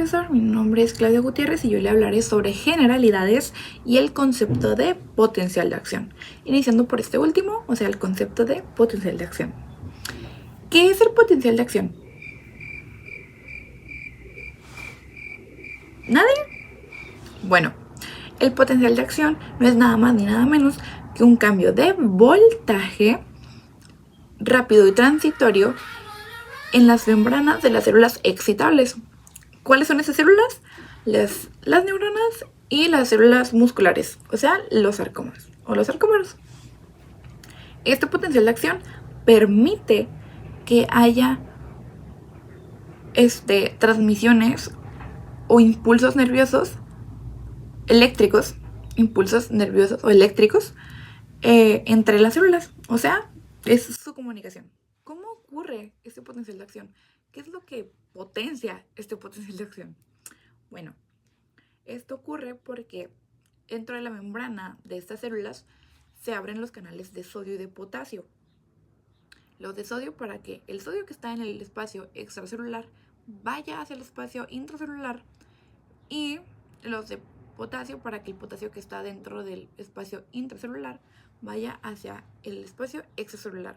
profesor, mi nombre es Claudia Gutiérrez y yo le hablaré sobre generalidades y el concepto de potencial de acción. Iniciando por este último, o sea, el concepto de potencial de acción. ¿Qué es el potencial de acción? ¿Nadie? Bueno, el potencial de acción no es nada más ni nada menos que un cambio de voltaje rápido y transitorio en las membranas de las células excitables. ¿Cuáles son esas células? Las neuronas y las células musculares, o sea, los sarcómeros o los sarcómeros. Este potencial de acción permite que haya transmisiones o impulsos nerviosos eléctricos, entre las células, o sea, es su comunicación. ¿Cómo ocurre este potencial de acción? ¿Qué es lo que potencia este potencial de acción? Bueno, esto ocurre porque dentro de la membrana de estas células se abren los canales de sodio y de potasio. Los de sodio para que el sodio que está en el espacio extracelular vaya hacia el espacio intracelular, y los de potasio para que el potasio que está dentro del espacio intracelular vaya hacia el espacio extracelular.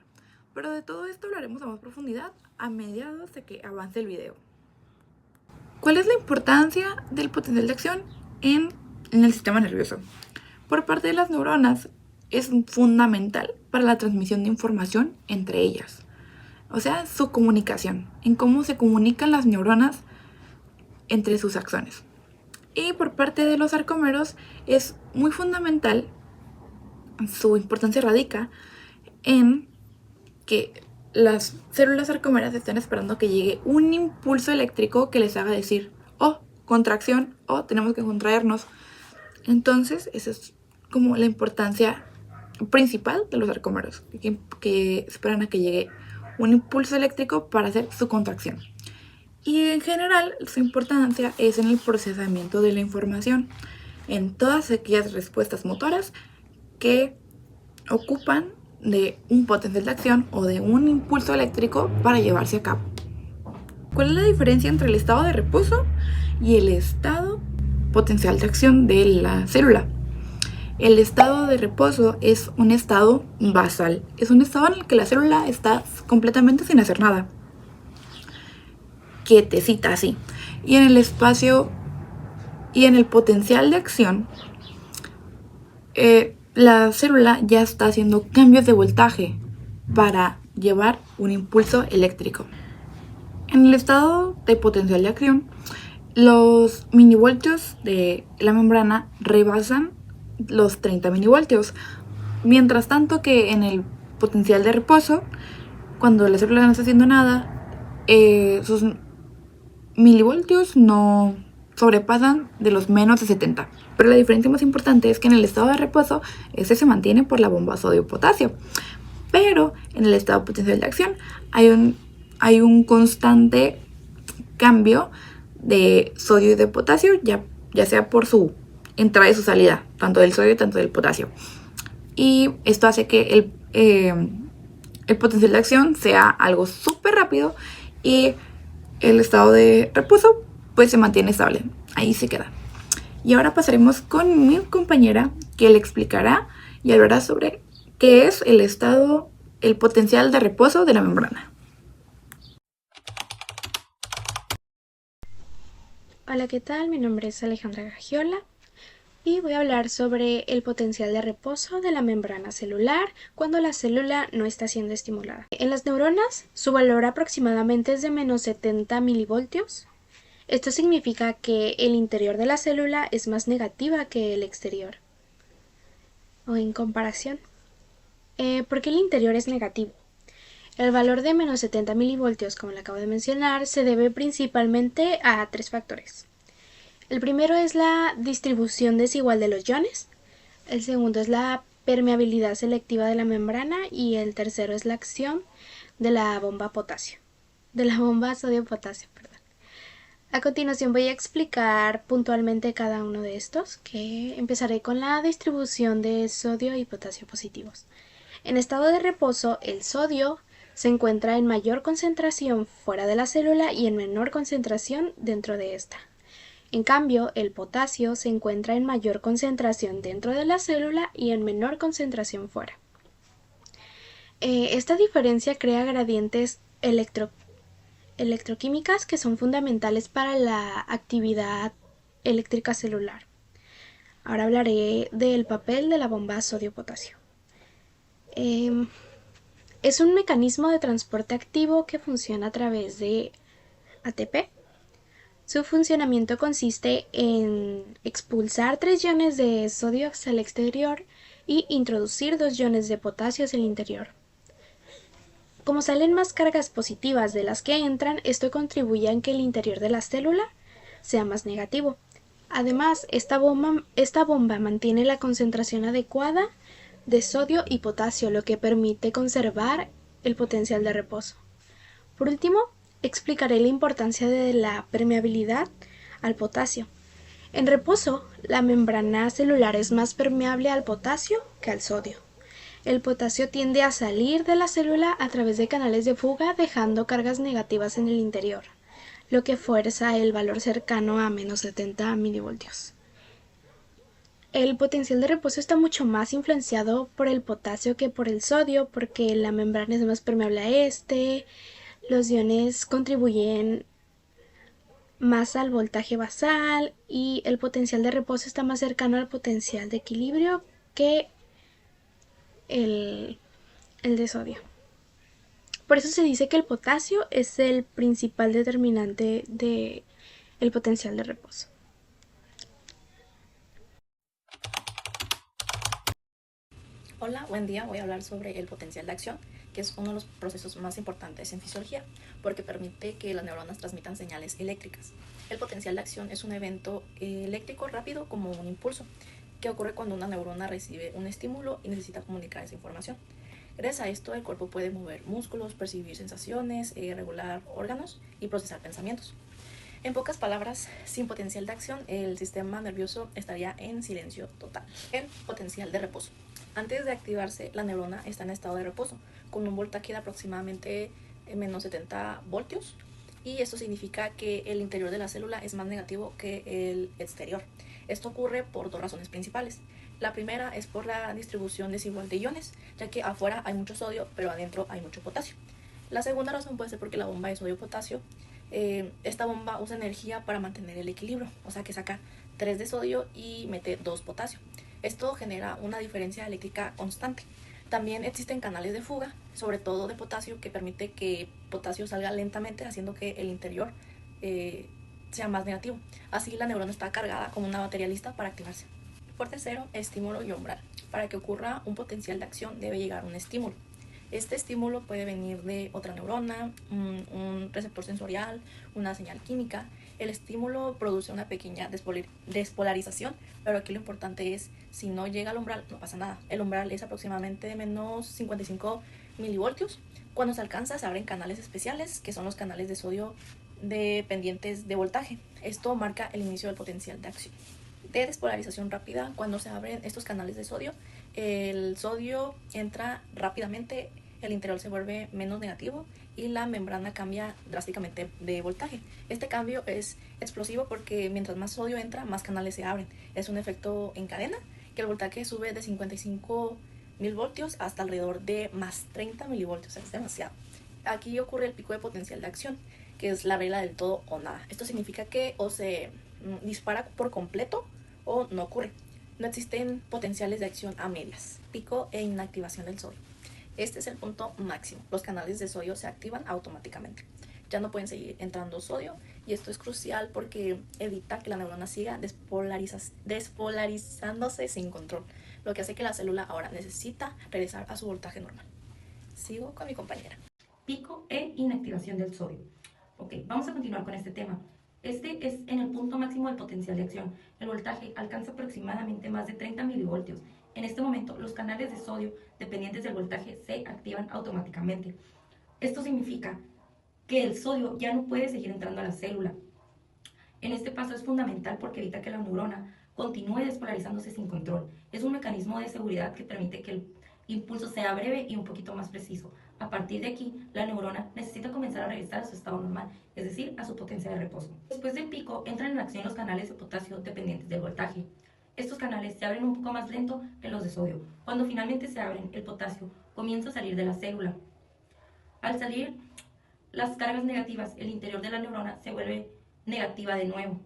Pero de todo esto hablaremos a más profundidad a mediados de que avance el video. ¿Cuál es la importancia del potencial de acción en el sistema nervioso? Por parte de las neuronas es fundamental para la transmisión de información entre ellas. O sea, su comunicación, en cómo se comunican las neuronas entre sus axones. Y por parte de los sarcómeros es muy fundamental, su importancia radica en que las células sarcómeras están esperando que llegue un impulso eléctrico que les haga decir, oh, contracción, oh, tenemos que contraernos. Entonces, esa es como la importancia principal de los sarcómeros, que esperan a que llegue un impulso eléctrico para hacer su contracción. Y en general, su importancia es en el procesamiento de la información, en todas aquellas respuestas motoras que ocupan de un potencial de acción o de un impulso eléctrico para llevarse a cabo. ¿Cuál es la diferencia entre el estado de reposo y el estado potencial de acción de la célula? El estado de reposo es un estado basal, es un estado en el que la célula está completamente sin hacer nada, quietecita así. Y en el espacio y en el potencial de acción, la célula ya está haciendo cambios de voltaje para llevar un impulso eléctrico. En el estado de potencial de acción, los milivoltios de la membrana rebasan los 30 milivoltios, mientras tanto que en el potencial de reposo, cuando la célula no está haciendo nada, sus milivoltios no sobrepasan de los menos de 70. Pero la diferencia más importante es que en el estado de reposo ese se mantiene por la bomba sodio-potasio, pero en el estado potencial de acción hay un constante cambio de sodio y de potasio, ya sea por su entrada y su salida, tanto del sodio y tanto del potasio. Y esto hace que el potencial de acción sea algo súper rápido y el estado de reposo pues se mantiene estable, ahí se queda. Y ahora pasaremos con mi compañera, que le explicará y hablará sobre qué es el potencial de reposo de la membrana. Hola, ¿qué tal? Mi nombre es Alejandra Gagiola y voy a hablar sobre el potencial de reposo de la membrana celular cuando la célula no está siendo estimulada. En las neuronas, su valor aproximadamente es de menos 70 milivoltios. Esto significa que el interior de la célula es más negativa que el exterior, o en comparación. ¿Por qué el interior es negativo? El valor de menos 70 milivoltios, como le acabo de mencionar, se debe principalmente a tres factores. El primero es la distribución desigual de los iones, el segundo es la permeabilidad selectiva de la membrana y el tercero es la acción de la bomba sodio-potasio. A continuación voy a explicar puntualmente cada uno de estos, que empezaré con la distribución de sodio y potasio positivos. En estado de reposo, el sodio se encuentra en mayor concentración fuera de la célula y en menor concentración dentro de esta. En cambio, el potasio se encuentra en mayor concentración dentro de la célula y en menor concentración fuera. Esta diferencia crea gradientes electroquímicas que son fundamentales para la actividad eléctrica celular. Ahora hablaré del papel de la bomba sodio-potasio. Es un mecanismo de transporte activo que funciona a través de ATP. Su funcionamiento consiste en expulsar 3 iones de sodio hacia el exterior y introducir 2 iones de potasio hacia el interior. Como salen más cargas positivas de las que entran, esto contribuye a que el interior de la célula sea más negativo. Además, esta bomba mantiene la concentración adecuada de sodio y potasio, lo que permite conservar el potencial de reposo. Por último, explicaré la importancia de la permeabilidad al potasio. En reposo, la membrana celular es más permeable al potasio que al sodio. El potasio tiende a salir de la célula a través de canales de fuga, dejando cargas negativas en el interior, lo que fuerza el valor cercano a menos 70 milivoltios. El potencial de reposo está mucho más influenciado por el potasio que por el sodio, porque la membrana es más permeable a este, los iones contribuyen más al voltaje basal y el potencial de reposo está más cercano al potencial de equilibrio que el de sodio. Por eso se dice que el potasio es el principal determinante del potencial de reposo. Hola, buen día. Voy a hablar sobre el potencial de acción, que es uno de los procesos más importantes en fisiología, porque permite que las neuronas transmitan señales eléctricas. El potencial de acción es un evento eléctrico rápido como un impulso, que ocurre cuando una neurona recibe un estímulo y necesita comunicar esa información. Gracias a esto, el cuerpo puede mover músculos, percibir sensaciones, regular órganos y procesar pensamientos. En pocas palabras, sin potencial de acción, el sistema nervioso estaría en silencio total. El potencial de reposo. Antes de activarse, la neurona está en estado de reposo, con un voltaje de aproximadamente menos 70 voltios, y esto significa que el interior de la célula es más negativo que el exterior. Esto ocurre por 2 razones principales. La primera es por la distribución desigual de iones, ya que afuera hay mucho sodio, pero adentro hay mucho potasio. La segunda razón puede ser porque la bomba de sodio-potasio, esta bomba usa energía para mantener el equilibrio, o sea que saca 3 de sodio y mete 2 potasio. Esto genera una diferencia eléctrica constante. También existen canales de fuga, sobre todo de potasio, que permite que potasio salga lentamente, haciendo que el interior sea más negativo. Así la neurona está cargada con una batería lista para activarse. Por tercero, estímulo y umbral. Para que ocurra un potencial de acción debe llegar un estímulo. Este estímulo puede venir de otra neurona, un receptor sensorial, una señal química. El estímulo produce una pequeña despolarización, pero aquí lo importante es, si no llega al umbral, no pasa nada. El umbral es aproximadamente de menos 55 milivoltios. Cuando se alcanza, se abren canales especiales, que son los canales de sodio dependientes de voltaje. Esto marca el inicio del potencial de acción. De despolarización rápida, cuando se abren estos canales de sodio, el sodio entra rápidamente, el interior se vuelve menos negativo y la membrana cambia drásticamente de voltaje. Este cambio es explosivo porque mientras más sodio entra, más canales se abren. Es un efecto en cadena, que el voltaje sube de 55 milivoltios hasta alrededor de más 30 milivoltios, es demasiado. Aquí ocurre el pico de potencial de acción, que es la regla del todo o nada. Esto significa que o se dispara por completo o no ocurre. No existen potenciales de acción a medias. Pico e inactivación del sodio. Este es el punto máximo. Los canales de sodio se activan automáticamente. Ya no pueden seguir entrando sodio, y esto es crucial porque evita que la neurona siga despolarizándose sin control, lo que hace que la célula ahora necesita regresar a su voltaje normal. Sigo con mi compañera. Pico e inactivación del sodio. Ok, vamos a continuar con este tema. Este es en el punto máximo del potencial de acción. El voltaje alcanza aproximadamente más de 30 milivoltios. En este momento, los canales de sodio dependientes del voltaje se activan automáticamente. Esto significa que el sodio ya no puede seguir entrando a la célula. En este paso es fundamental porque evita que la neurona continúe despolarizándose sin control. Es un mecanismo de seguridad que permite que impulso sea breve y un poquito más preciso. A partir de aquí, la neurona necesita comenzar a regresar a su estado normal, es decir, a su potencia de reposo. Después del pico, entran en acción los canales de potasio dependientes del voltaje. Estos canales se abren un poco más lento que los de sodio. Cuando finalmente se abren, el potasio comienza a salir de la célula. Al salir las cargas negativas, el interior de la neurona se vuelve negativa de nuevo.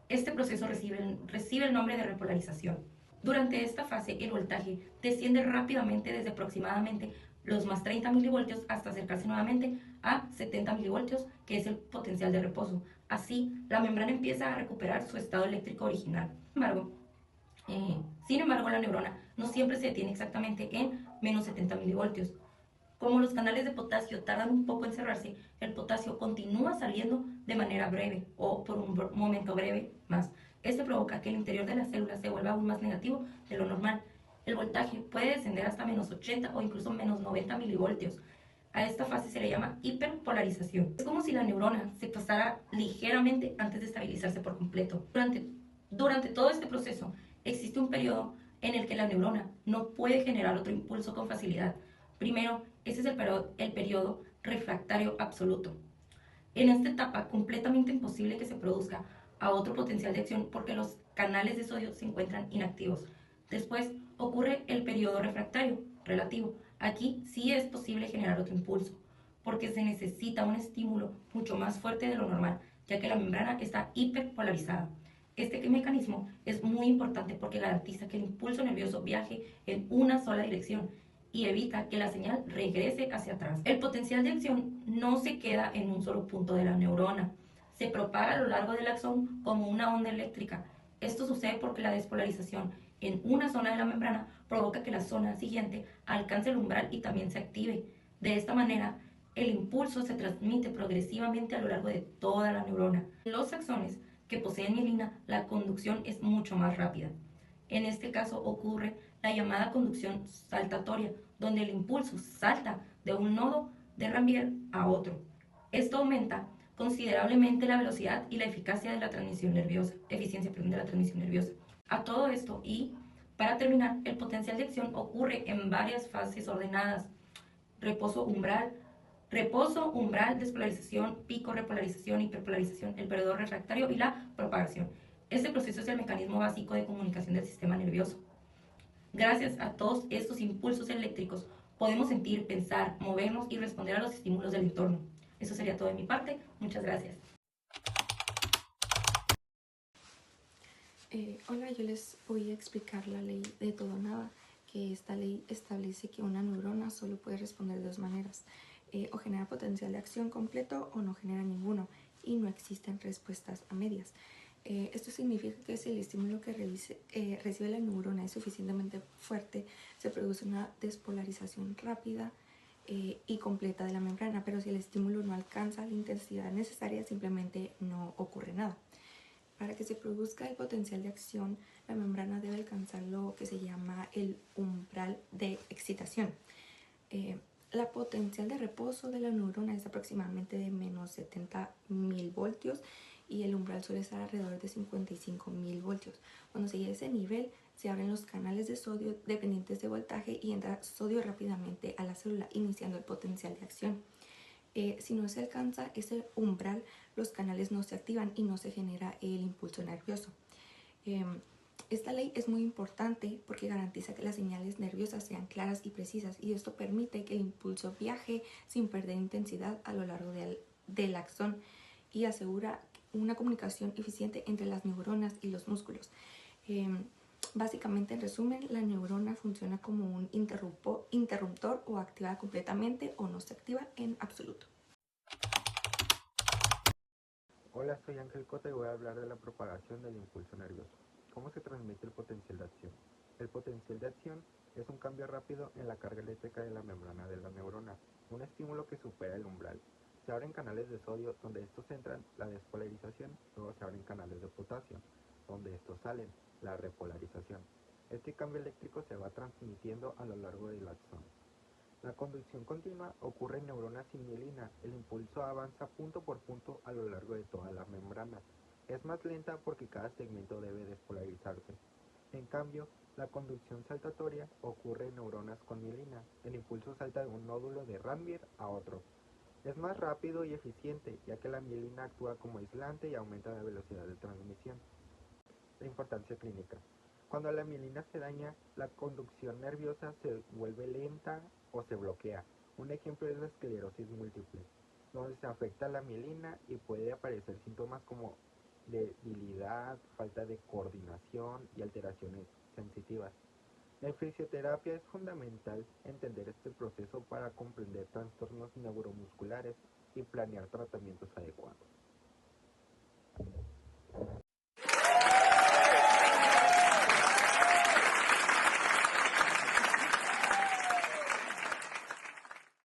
Este proceso recibe el nombre de repolarización. Durante esta fase, el voltaje desciende rápidamente desde aproximadamente los más 30 milivoltios hasta acercarse nuevamente a 70 milivoltios, que es el potencial de reposo. Así, la membrana empieza a recuperar su estado eléctrico original. Sin embargo, la neurona no siempre se detiene exactamente en menos 70 milivoltios. Como los canales de potasio tardan un poco en cerrarse, el potasio continúa saliendo de manera breve o por un momento breve más. Esto provoca que el interior de las células se vuelva aún más negativo de lo normal. El voltaje puede descender hasta menos 80 o incluso menos 90 milivoltios. A esta fase se le llama hiperpolarización. Es como si la neurona se pasara ligeramente antes de estabilizarse por completo. Durante todo este proceso existe un periodo en el que la neurona no puede generar otro impulso con facilidad. Primero, ese es el periodo refractario absoluto. En esta etapa, completamente imposible que se produzca a otro potencial de acción porque los canales de sodio se encuentran inactivos. Después ocurre el periodo refractario relativo. Aquí sí es posible generar otro impulso, porque se necesita un estímulo mucho más fuerte de lo normal, ya que la membrana está hiperpolarizada. Este mecanismo es muy importante porque garantiza que el impulso nervioso viaje en una sola dirección y evita que la señal regrese hacia atrás. El potencial de acción no se queda en un solo punto de la neurona, se propaga a lo largo del axón como una onda eléctrica. Esto sucede porque la despolarización en una zona de la membrana provoca que la zona siguiente alcance el umbral y también se active. De esta manera, el impulso se transmite progresivamente a lo largo de toda la neurona. En los axones que poseen mielina, la conducción es mucho más rápida. En este caso ocurre la llamada conducción saltatoria, donde el impulso salta de un nodo de Ranvier a otro. Esto aumenta considerablemente la velocidad y la eficacia de la transmisión nerviosa, de la transmisión nerviosa. A todo esto y, para terminar, el potencial de acción ocurre en varias fases ordenadas: reposo, umbral, despolarización, pico, repolarización, hiperpolarización, el periodo refractario y la propagación. Este proceso es el mecanismo básico de comunicación del sistema nervioso. Gracias a todos estos impulsos eléctricos podemos sentir, pensar, movernos y responder a los estímulos del entorno. Eso sería todo de mi parte. Muchas gracias. Hola, yo les voy a explicar la ley de todo o nada, que esta ley establece que una neurona solo puede responder de dos maneras: o genera potencial de acción completo o no genera ninguno, y no existen respuestas a medias. Esto significa que si el estímulo que recibe la neurona es suficientemente fuerte, se produce una despolarización rápida y completa de la membrana, pero si el estímulo no alcanza la intensidad necesaria, simplemente no ocurre nada. Para que se produzca el potencial de acción, la membrana debe alcanzar lo que se llama el umbral de excitación. La potencial de reposo de la neurona es aproximadamente de menos 70 milivoltios y el umbral suele estar alrededor de 55 milivoltios. Cuando se llega a ese nivel, se abren los canales de sodio dependientes de voltaje y entra sodio rápidamente a la célula, iniciando el potencial de acción. Si no se alcanza ese umbral, los canales no se activan y no se genera el impulso nervioso. Esta ley es muy importante porque garantiza que las señales nerviosas sean claras y precisas, y esto permite que el impulso viaje sin perder intensidad a lo largo del axón y asegura una comunicación eficiente entre las neuronas y los músculos. Básicamente, en resumen, la neurona funciona como un interruptor o activa completamente o no se activa en absoluto. Hola, soy Ángel Cota y voy a hablar de la propagación del impulso nervioso. ¿Cómo se transmite el potencial de acción? El potencial de acción es un cambio rápido en la carga eléctrica de la membrana de la neurona, un estímulo que supera el umbral. Se abren canales de sodio donde estos entran, la despolarización, luego se abren canales de potasio, donde estos salen, la repolarización. Este cambio eléctrico se va transmitiendo a lo largo del axón. La conducción continua ocurre en neuronas sin mielina. El impulso avanza punto por punto a lo largo de toda la membrana. Es más lenta porque cada segmento debe despolarizarse. En cambio, La conducción saltatoria ocurre en neuronas con mielina. El impulso salta de un nódulo de Ranvier a otro. Es más rápido y eficiente, ya que la mielina actúa como aislante y aumenta la velocidad de transmisión. La importancia clínica. Cuando la mielina se daña, la conducción nerviosa se vuelve lenta o se bloquea. Un ejemplo es la esclerosis múltiple, donde se afecta la mielina y puede aparecer síntomas como debilidad, falta de coordinación y alteraciones sensitivas. En fisioterapia es fundamental entender este proceso para comprender trastornos neuromusculares y planear tratamientos adecuados.